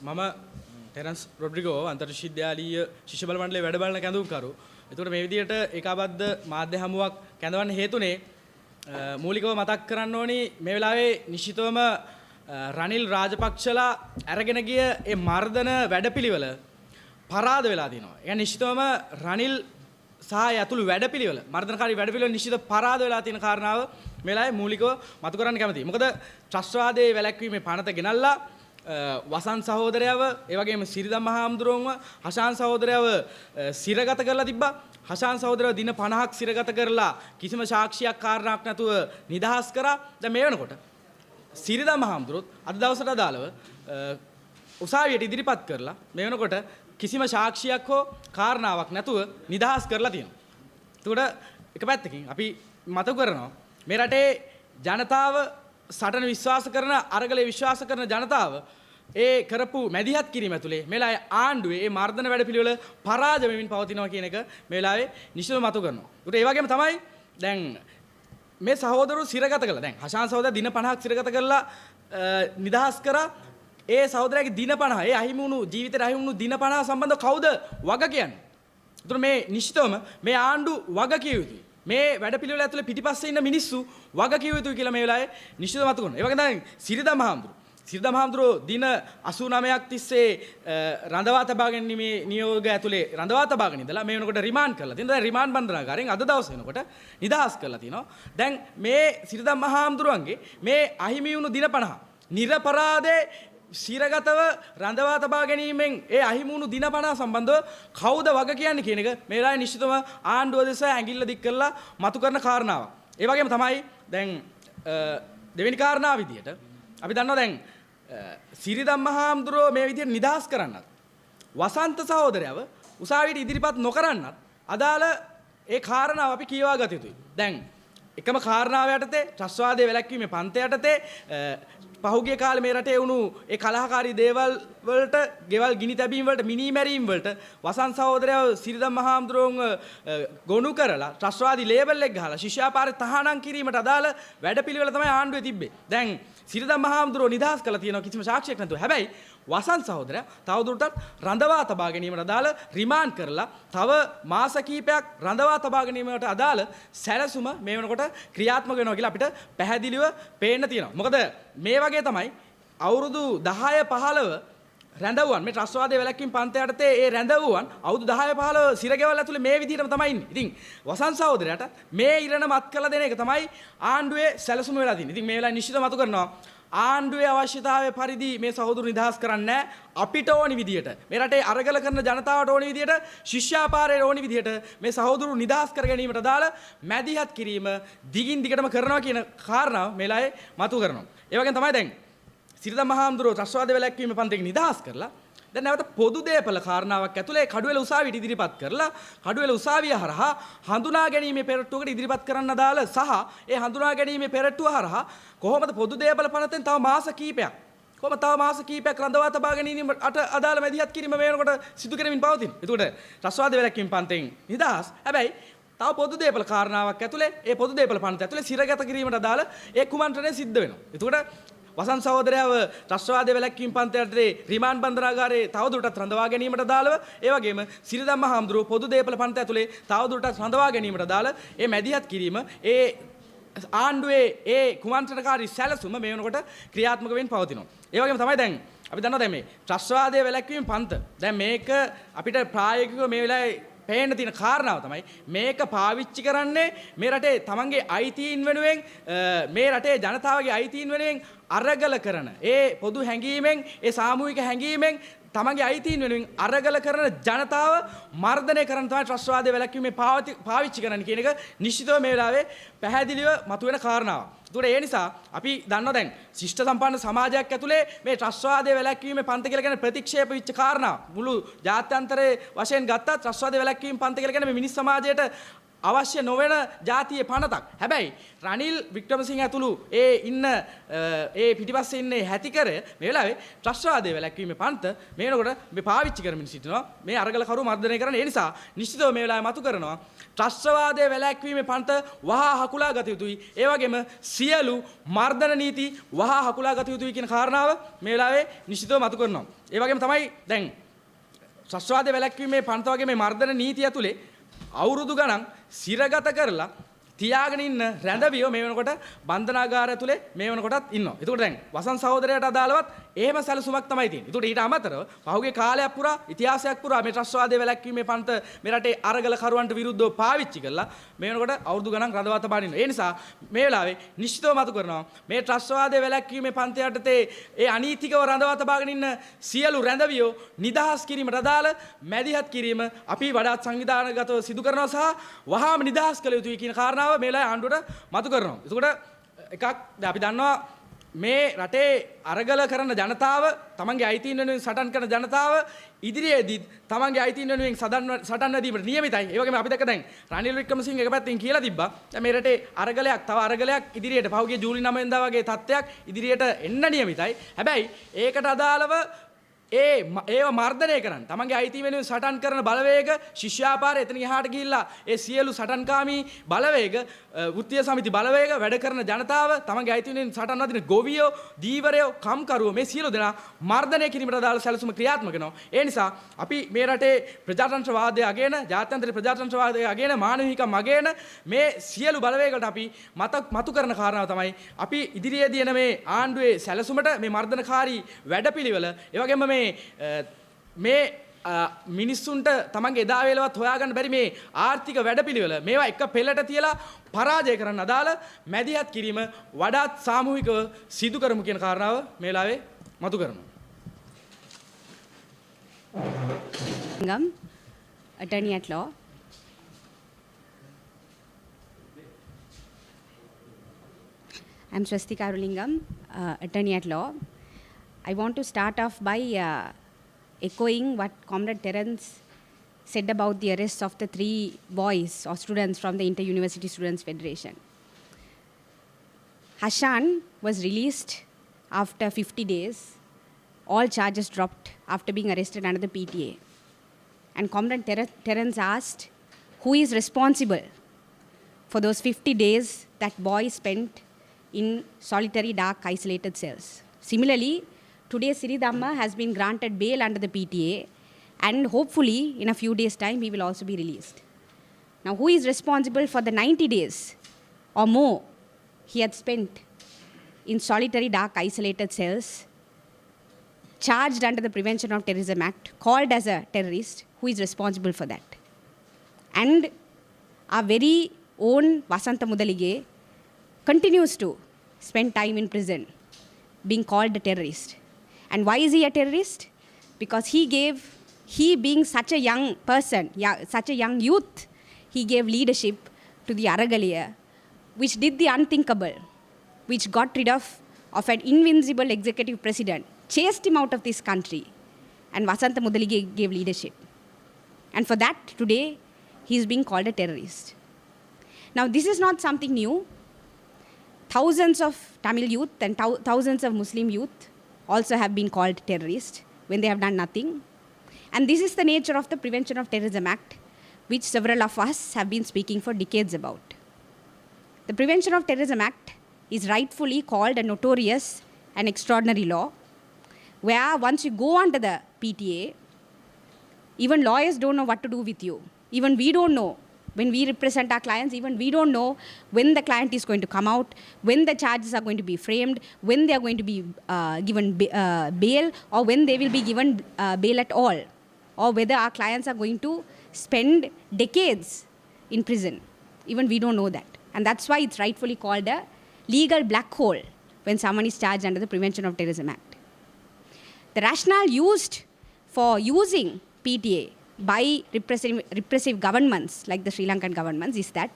මම Terrence Rodrigo අන්තර්විශ්වවිද්‍යාලීය ශිෂ්‍ය බල මණ්ඩලයේ වැඩ බලන කැඳවුම්කරු. එතකොට මේ විදිහට ඒකාබද්ධ මාධ්‍ය හමුවක් කැඳවන්න හේතුනේ මූලිකව මතක් කරන්න ඕනි මේ වෙලාවේ නිශ්චිතවම රනිල් රාජපක්ෂලා අරගෙන ගිය ඒ මර්ධන වැඩපිළිවෙල පරාද වෙලා තියෙනවා. ඒ නිශ්චිතවම රනිල් සහ යතුළු වැඩපිළිවෙල මර්ධනකාරී වැඩපිළිවෙල නිශ්චිත පරාද වෙලා තියෙන කාරණාව මේ වෙලාවේ මූලිකව මතු කරන්න කැමතියි. මොකද ත්‍රස්තවාදයේ වැළැක්වීමේ පනත ගෙනල්ලා වසන්ත සහෝදරයව ඒ වගේම සිරිදම් මහාමුදුරුවන්ව හෂාන් සහෝදරයව සිරගත කරලා තිබ්බා. හෂාන් සහෝදරයව දින 50ක් සිරගත කරලා කිසිම සාක්ෂියක් කාරණාවක් නැතුව නිදහස් කරා. දැන් මේ වෙනකොට සිරිදම් මහාමුදුරුවොත් අද දවසට අදාළව උසාවියට ඉදිරිපත් කරලා මේ වෙනකොට කිසිම සාක්ෂියක් හෝ කාරණාවක් නැතුව නිදහස් කරලා තියෙනවා. ඒකට එක පැත්තකින් අපි මතක කරනවා මේ රටේ ජනතාව සටන විශ්වාස කරන අරගලේ විශ්වාස කරන ජනතාව ඒ කරපු මැදිහත් කිරීම ඇතුලේ මේ වෙලාවේ ආණ්ඩුවේ මේ මර්ධන වැඩපිළිවෙල පරාජය වෙමින් පවතිනවා කියන එක මේ වෙලාවේ නිශ්චිතව මතු කරනවා. ඒකට ඒ වගේම තමයි දැන් මේ සහෝදරව සිරගත කළා. දැන් හෂාන් සහෝදරයා දින 50ක් සිරගත කරලා නිදහස් කරා. ඒ සහෝදරයාගේ දින 50 ඒ අහිමි වුණු ජීවිතේට අහිමි වුණු දින 50 සම්බන්ධව කවුද වග කියන්නේ? ඒතර මේ නිශ්චිතවම මේ ආණ්ඩු වග කිය යුතුයි. මේ වැඩපිළිවෙල ඇතුලේ පිටිපස්සේ ඉන්න මිනිස්සු වග කිය යුතුයි කියලා මේ වෙලාවේ නිශ්චිතව මතු කරනවා. ඒ වගේම තමයි සිරිදම් මහාමුදුරුවෝ දින 89ක් තිස්සේ රඳවා තබා ගැනීමේ නියෝගය ඇතුලේ රඳවා තබාගෙන ඉඳලා මේ වෙනකොට රිමාන්ඩ් කරලා තියෙනවා. දැන් රිමාන්ඩ් බන්ධනාගාරයෙන් අද දවසේ වෙනකොට නිදහස් කරලා තියෙනවා. දැන් මේ සිරිදම් මහාමුදුරුවන්ගේ මේ අහිමි වුණු දින 50 නිරපරාදේ සිරගතව රඳවා තබා ගැනීමෙන් ඒ අහිමි වුණු දින 50 සම්බන්ධව කවුද වග කියන්නේ කියන එක මේ වෙලාවේ නිශ්චිතව ආණ්ඩුව දෙස ඇඟිල්ල දික් කරලා මතු කරන කාරණාවක්. ඒ වගේම තමයි දැන් දෙවෙනි කාරණාව විදියට අපි දන්නවා දැන් සිරිදම් මහාමුදුරුවෝ මේ විදියට නිදහස් කරන්නත් වසන්ත සහෝදරයව උසාවියට ඉදිරිපත් නොකරන්නත් අදාළ ඒ කාරණාව අපි කියවා ගත යුතුයි. දැන් එකම කාරණාව යටතේ ත්‍රස්තවාදයේ වැළැක්වීමේ පන්ත යටතේ පහුගිය කාලේ මේ රටේ වුණු ඒ කලහකාරී දේවල් වලට ගෙවල් ගිනි තැබීම් වලට මිනී මැරීම් වලට වසන්ත සහෝදරයව සිරිදම් මහාමුදුරුවන්ව ගොනු කරලා ත්‍රස්තවාදී ලේබල් එක ගහලා ශිෂ්‍යාපාරේ තහනම් කිරීමට අදාළ වැඩපිළිවෙල තමයි ආණ්ඩුවේ තිබ්බේ. දැන් සිරිදම් මහාමුදුරුවෝ නිදහස් කළා තියෙනවා කිසිම සාක්ෂියක් නැතුව. හැබැයි වසන්ත සහෝදරයා තවදුරටත් රඳවා තබා ගැනීමට අදාළ රිමාන්ඩ් කරලා තව මාස කිහිපයක් රඳවා තබා ගැනීමට අදාළ සැලසුම මේ වෙනකොට ක්‍රියාත්මක වෙනවා කියලා අපිට පැහැදිලිව පේන්න තියෙනවා. මොකද මේ වගේ තමයි අවුරුදු 10 15 රැඳවුවන් මේ ත්‍රස්තවාදයේ වැළැක්වීම පන්ත යටතේ ඒ රැඳවුවන් අවුරුදු 10 15 සිරගෙවල් ඇතුලේ මේ විදිහටම තමයි ඉන්නේ. ඉතින් වසන්ත සහෝදරයාට මේ ඉරණ මත් කළ දෙන එක තමයි ආණ්ඩුවේ සැලසුම වෙලා තියෙන්නේ. ඉතින් මේ වෙලාවේ නිශ්චිත මතු කරනවා ආණ්ඩුවේ අවශ්‍යතාවය පරිදි මේ සහෝදරු නිදහස් කරන්නේ අපිට ඕනි විදියට මේ රටේ අරගල කරන ජනතාවට ඕනි විදියට ශිෂ්‍යාපාරයේ ඕනි විදියට මේ සහෝදරු නිදහස් කර ගැනීමට දාලා මැදිහත් කිරීම දිගින් දිගටම කරනවා කියන කාරණාව මේ වෙලාවේ මතු කරනවා. ඒ වගේම තමයි දැන් සිරිදම් මහාමුදුරුවෝ ත්‍රස්තවාදයේ වැළැක්වීමේ පන්තික නිදහස් කරලා දැන් නැවත පොදු දේපල කාරණාවක් ඇතුලේ කඩුවෙල උසාවියට ඉදිරිපත් කරලා කඩුවෙල උසාවිය හරහා හඳුනා ගැනීමේ පෙරට්ටුවකට ඉදිරිපත් කරන්න අදාළ සහ ඒ හඳුනා ගැනීමේ පෙරට්ටුව හරහා කොහොමද පොදු දේපල පනතෙන් තව මාස කිහිපයක් රඳවා තබා ගැනීමට අදාළ මැදිහත් කිරීම මේ වෙනකොට සිදු කරමින් පවතින. ඒකට ත්‍රස්තවාදයේ වැළැක්වීම පන්තෙන් නිදහස්. හැබැයි තව පොදු දේපල කාරණාවක් ඇතුලේ ඒ පොදු දේපල පනත ඇතුලේ සිරගත කිරීමට අදාළ ඒ කුමන්ත්‍රණය සිද්ධ වෙනවා. ඒකට වසන්ත සහෝදරයව ත්‍රස්තවාදයේ වැළැක්වීම පන්ත යටතේ රිමාන්ඩ් බන්ධනාගාරයේ තවදුරටත් රඳවා ගැනීමට අදාළව ඒ වගේම සිරිදම් මහාමුදුරුවෝ පොදු දේපල පන්ත ඇතුලේ තවදුරටත් රඳවා ගැනීමට අදාළ ඒ මැදිහත් කිරීම ඒ ආණ්ඩුවේ ඒ කුමන්ත්‍රණකාරී සැලසුම මේ වෙනකොට ක්‍රියාත්මක වෙමින් පවතිනවා. ඒ වගේම තමයි දැන් අපි දන්නවා දැන් මේ ත්‍රස්තවාදයේ වැළැක්වීම පන්ත දැන් මේක අපිට ප්‍රායෝගිකව මේ වෙලාවේ පේන්න තියෙන කාරණාව තමයි මේක පාවිච්චි කරන්නේ මේ රටේ තමන්ගේ අයිතීන් වෙනුවෙන් මේ රටේ ජනතාවගේ අයිතීන් වෙනුවෙන් අරගල කරන ඒ පොදු හැඟීමෙන් ඒ සාමූහික හැඟීමෙන් තමන්ගේ අයිතීන් වෙනුවෙන් අරගල කරන ජනතාව මර්ධනය කරන තමයි ත්‍රස්තවාදයේ වැළැක්වීමේ පාවිච්චි කරන්න කියන එක නිශ්චිතව මේ වෙලාවේ පැහැදිලිව මතුවෙන කාරණාවක්. ඒකට ඒ නිසා අපි දන්නවා දැන් ශිෂ්ට සම්පන්න සමාජයක් ඇතුලේ මේ ත්‍රස්තවාදයේ වැළැක්වීමේ පන්ත කියලා කියන ප්‍රතික්ෂේප වෙච්ච කාරණා මුළු ජාත්‍යන්තරයේ වශයෙන් ගත්තා ත්‍රස්තවාදයේ වැළැක්වීම පන්ත කියලා කියන මේ මිනිස් සමාජයට අවශ්‍ය නොවන ජාතියේ පනතක්. හැබැයි රනිල් වික්‍රමසිංහ ඇතුළු ඒ ඉන්න ඒ පිටිපස්සේ ඉන්නේ හැතිකර මේ වෙලාවේ ත්‍රස්තවාදයේ වැළැක්වීමේ පන්ත මේ වෙනකොට මේ පාවිච්චි කරමින් සිටිනවා. මේ අරගලකරු මර්ධනය කරන ඒ නිසා නිශ්චිතව මේ වෙලාවේ මතු කරනවා ත්‍රස්තවාදයේ වැළැක්වීමේ පන්ත වහා හකුලා ගත යුතුයි. ඒ වගේම සියලු මර්ධන නීති වහා හකුලා ගත යුතුයි කියන කාරණාව මේ වෙලාවේ නිශ්චිතව මතු කරනවා. ඒ වගේම තමයි දැන් ත්‍රස්තවාදයේ වැළැක්වීමේ පන්ත වගේ මේ මර්ධන නීතිය ඇතුලේ අවුරුදු ගණන් සිරගත කරලා තියාගෙන ඉන්න රැඳවියෝ මේ වෙනකොට බන්ධනාගාර ඇතුලේ මේ වෙනකොටත් ඉන්නවා. ඒකට දැන් වසන් සහෝදරයට අදාළවත් එහෙම සැලසුමක් තමයි තියෙන්නේ. ඒකට ඊට අමතරව පහුගිය කාලයක් පුරා ඉතිහාසයක් පුරා මේ ත්‍රස්තවාදයේ වැළැක්වීමේ පන්ත මේ රටේ අරගල කරුවන්ට විරුද්ධව පාවිච්චි කරලා මේ වෙනකොට අවුරුදු ගණන් රඳවා තබා ඉන්නවා. ඒ නිසා මේ වෙලාවේ නිශ්චිතව මතු කරනවා මේ ත්‍රස්තවාදයේ වැළැක්වීමේ පන්ත යටතේ ඒ අනීතිකව රඳවා තබාගෙන ඉන්න සියලු රැඳවියෝ නිදහස් කිරීමට අදාළ මැදිහත් කිරීම අපි වඩාත් සංවිධානගතව සිදු කරනවා සහ වහාම නිදහස් කළ යුතුයි කියන කාරණාව මේ වෙලාවේ ආණ්ඩුවට මතු කරනවා. එතකොට එකක් අපි දන්නවා මේ රටේ අරගල කරන ජනතාව තමන්ගේ අයිතීන් වෙනුවෙන් සටන් කරන ජනතාව ඉදිරියේදී තමන්ගේ අයිතීන් වෙනුවෙන් සටන් වැදීමට නියමිතයි. ඒ වගේම අපි දැක්ක දැන් රනිල් වික්‍රමසිංහ එක පැත්තෙන් කියලා තිබ්බා දැන් මේ රටේ අරගලයක් තව අරගලයක් ඉදිරියට පහුගිය ජූලි 9 වෙනිදා වගේ තත්ත්වයක් ඉදිරියට එන්න නියමිතයි. හැබැයි ඒකට අදාළව ඒව මර්ධනය කරන්න තමන්ගේ අයිතිය වෙනුවෙන් සටන් කරන බලවේග ශිෂ්‍යාපාරය එතන එහාට ගිහිල්ලා ඒ සියලු සටන්කාමී බලවේග වෘත්තීය සමිති බලවේග වැඩ කරන ජනතාව තමන්ගේ අයිතිය වෙනුවෙන් සටන් වදින ගොවියෝ දීවරයෝ කම්කරුවෝ මේ සියලු දෙනා මර්ධනය කිරීමට අදාළ සැලසුම ක්‍රියාත්මක වෙනවා. ඒ නිසා අපි මේ රටේ ප්‍රජාතන්ත්‍රවාදය අගයන ජාත්‍යන්තර ප්‍රජාතන්ත්‍රවාදය අගයන මානවිකම් අගයන මේ සියලු බලවේගවලට අපි මතු කරන කාරණාව තමයි අපි ඉදිරියේදී එන මේ ආණ්ඩුවේ සැලසුමට මේ මර්ධනකාරී වැඩපිළිවෙල ඒ වගේම මේ මිනිස්සුන්ට තමන්ගේ එදා වේලවත් හොයාගන්න බැරි මේ ආර්ථික වැඩපිළිවෙල මේවා එක පෙළට තියලා පරාජය කරන්න අදාළ මැදිහත් කිරීම වඩාත් සාමූහිකව සිදු කරමු කියන කාරණාව මේ වෙලාවේ මතු කරනවා. Attorney at law. I'm Swastika Arulingam, attorney at law. I want to start off by echoing what Comrade Terence said about the arrests of the 3 boys or students from the Inter-University Students' Federation. Hashan was released after 50 days, all charges dropped after being arrested under the PTA. And Comrade Terence asked, who is responsible for those 50 days that boy spent in solitary, dark, isolated cells? Similarly, today Siri Dhamma has been granted bail under the PTA, and hopefully in a few days' time he will also be released. Now, who is responsible for the 90 days or more he had spent in solitary, dark, isolated cells, charged under the Prevention of Terrorism Act, called as a terrorist? Who is responsible for that? And our very own Vasantha Mudalige continues to spend time in prison being called a terrorist. And why is he a terrorist? Because he being such a young person, such a young youth, he gave leadership to the Aragaliya, which did the unthinkable, which got rid of an invincible executive president, chased him out of this country, and Vasantha Mudalige gave leadership. And for that, today, he is being called a terrorist. Now, this is not something new. Thousands of Tamil youth and thousands of Muslim youth also have been called terrorists when they have done nothing. And this is the nature of the Prevention of Terrorism Act, which several of us have been speaking for decades about. The Prevention of Terrorism Act is rightfully called a notorious and extraordinary law, where once you go under the PTA, even lawyers don't know what to do with you. Even we don't know. When we represent our clients, even we don't know when the client is going to come out, when the charges are going to be framed, when they are going to be given bail, or when they will be given bail at all, or whether our clients are going to spend decades in prison. Even we don't know that. And that's why it's rightfully called a legal black hole when someone is charged under the Prevention of Terrorism Act. The rationale used for using PTA by repressive governments like the Sri Lankan governments is that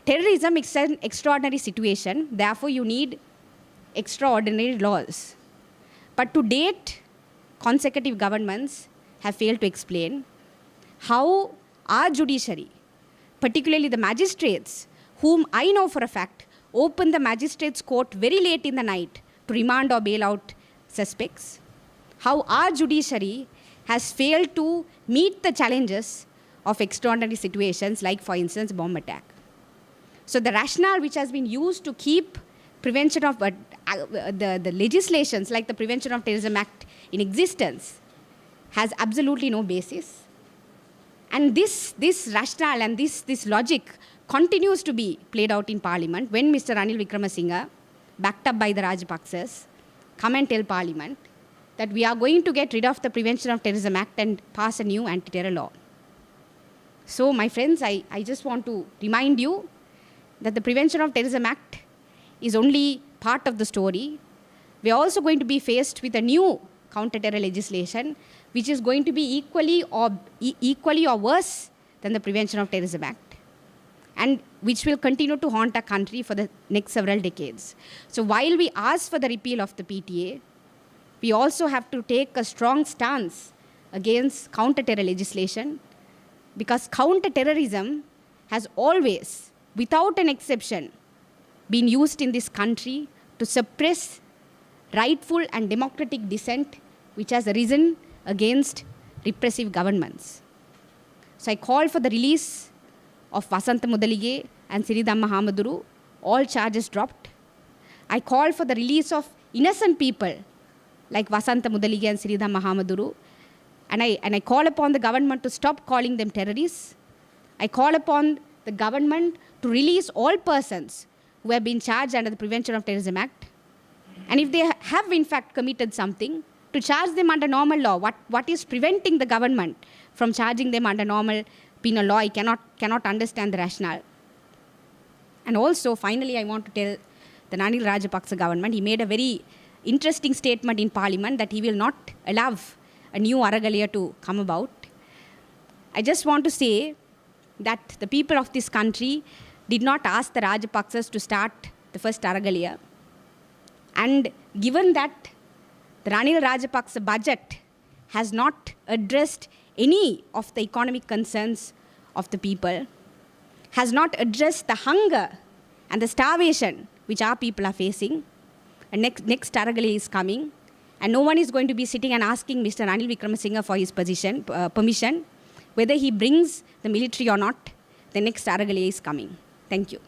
terrorism is an extraordinary situation, therefore you need extraordinary laws. But to date, consecutive governments have failed to explain how our judiciary, particularly the magistrates, whom I know for a fact opened the magistrates' court very late in the night to remand or bail out suspects. How our judiciary has failed to meet the challenges of extraordinary situations like, for instance, bomb attack. So the rationale which has been used to keep prevention of the legislations like the Prevention of Terrorism Act in existence has absolutely no basis. And this rationale and this logic continues to be played out in Parliament when Mr. Ranil Wickremesinghe, backed up by the Rajapaksas, come and tell Parliament that we are going to get rid of the Prevention of Terrorism Act and pass a new anti-terror law. So, my friends, I just want to remind you that the Prevention of Terrorism Act is only part of the story. We are also going to be faced with a new counter-terror legislation which is going to be equally or worse than the Prevention of Terrorism Act, and which will continue to haunt our country for the next several decades. So while we ask for the repeal of the PTA, we also have to take a strong stance against counter-terror legislation, because counter-terrorism has always, without an exception, been used in this country to suppress rightful and democratic dissent which has arisen against repressive governments. So I call for the release of Wasantha Mudalige and Siridhamma Hamaduru, all charges dropped. I call for the release of innocent people like Wasantha Mudalige and Siridhamma Hamaduru, and I call upon the government to stop calling them terrorists. I call upon the government to release all persons who have been charged under the Prevention of Terrorism Act, and if they have in fact committed something, to charge them under normal law. What is preventing the government from charging them under normal penal law? I cannot understand the rationale. And also, finally, I want to tell the Ranil Rajapaksa government, he made a very interesting statement in Parliament that he will not allow a new Aragalaya to come about. I just want to say that the people of this country did not ask the Rajapaksas to start the first Aragalaya. And given that the Ranil Rajapaksa budget has not addressed any of the economic concerns of the people, has not addressed the hunger and the starvation which our people are facing, and next Aragalaya is coming, and no one is going to be sitting and asking Mr. Ranil Wickremesinghe for his permission, whether he brings the military or not. The next Aragalaya is coming. Thank you.